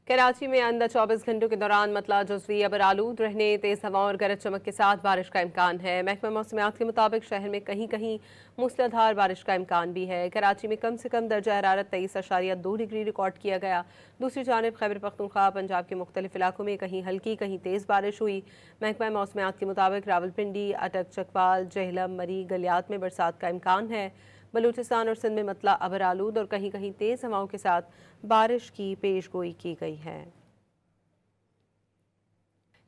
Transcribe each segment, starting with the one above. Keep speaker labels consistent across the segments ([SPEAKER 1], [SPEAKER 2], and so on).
[SPEAKER 1] कराची में आइंदा 24 घंटों के दौरान मतला जुज़वी अबर आलूद रहने, तेज़ हवाओं और गरज चमक के साथ बारिश का इम्कान है। महकमा मौसमियात के मुताबिक शहर में कहीं कहीं मूसलाधार बारिश का इम्कान भी है। कराची में कम से कम दर्जा हरारत 23.2 डिग्री रिकॉर्ड किया गया। दूसरी जानिब खैबर पख्तूनख्वा पंजाब के मुख्तलिफ इलाकों में कहीं हल्की कहीं तेज़ बारिश हुई। महकमा मौसमियात के मुताबिक रावलपिंडी, अटक, चकवाल, जहलम, मरी, गलियात में बरसात का इम्कान है। बलूचिस्तान और सिंध में मतला अबर आलूद और कहीं कहीं तेज़ हवाओं के साथ बारिश की पेशगोई की गई है।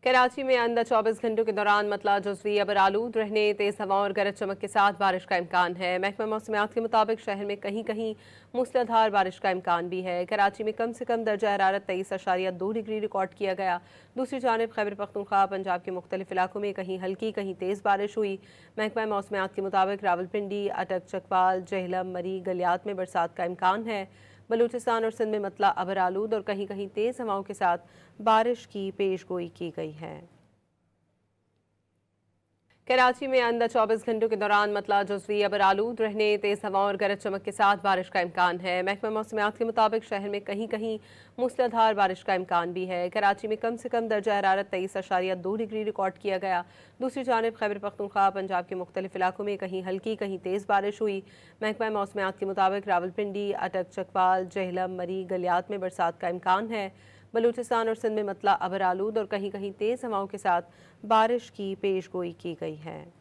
[SPEAKER 1] कराची में आइंदा 24 घंटों के दौरान मतला जुज़वी अबर आलूद रहने, तेज़ हवाओं और गरज चमक के साथ बारिश का इम्कान है। महकमा मौसमियात के मुताबिक शहर में कहीं कहीं मूसलाधार बारिश का इम्कान भी है। कराची में कम से कम दर्जा हरारत 23.2 डिग्री रिकॉर्ड किया गया। दूसरी जानिब खैबर पख्तूनख्वा पंजाब के मुख्तलिफ इलाकों में कहीं हल्की कहीं तेज़ बारिश हुई। महकमा मौसमियात के मुताबिक रावलपिंडी, अटक, चकवाल, जहलम, मरी, गलियात में बरसात का इम्कान है। बलूचिस्तान और सिंध में मतला अबर आलूद और कहीं कहीं तेज़ हवाओं के साथ बारिश की पेशगोई की गई है। कराची में आइंदा 24 घंटों के दौरान मतला जुज़वी अबर आलूद रहने, तेज़ हवाओं और गरज चमक के साथ बारिश का इम्कान है। महकमा मौसमियात के मुताबिक शहर में कहीं कहीं मूसलाधार बारिश का इम्कान भी है। कराची में कम से कम दर्जा हरारत 23.2 डिग्री रिकॉर्ड किया गया। दूसरी जानिब खैबर पख्तूनख्वा पंजाब के मुख्तलिफ इलाकों में कहीं हल्की कहीं तेज़ बारिश हुई। महकमा मौसमियात के मुताबिक रावलपिंडी, अटक, चकवाल, जहलम, मरी, गलियात में बरसात का इम्कान है। बलूचिस्तान और सिंध में मतला अबर आलूद और कहीं कहीं तेज़ हवाओं के साथ बारिश की पेशगोई की गई है।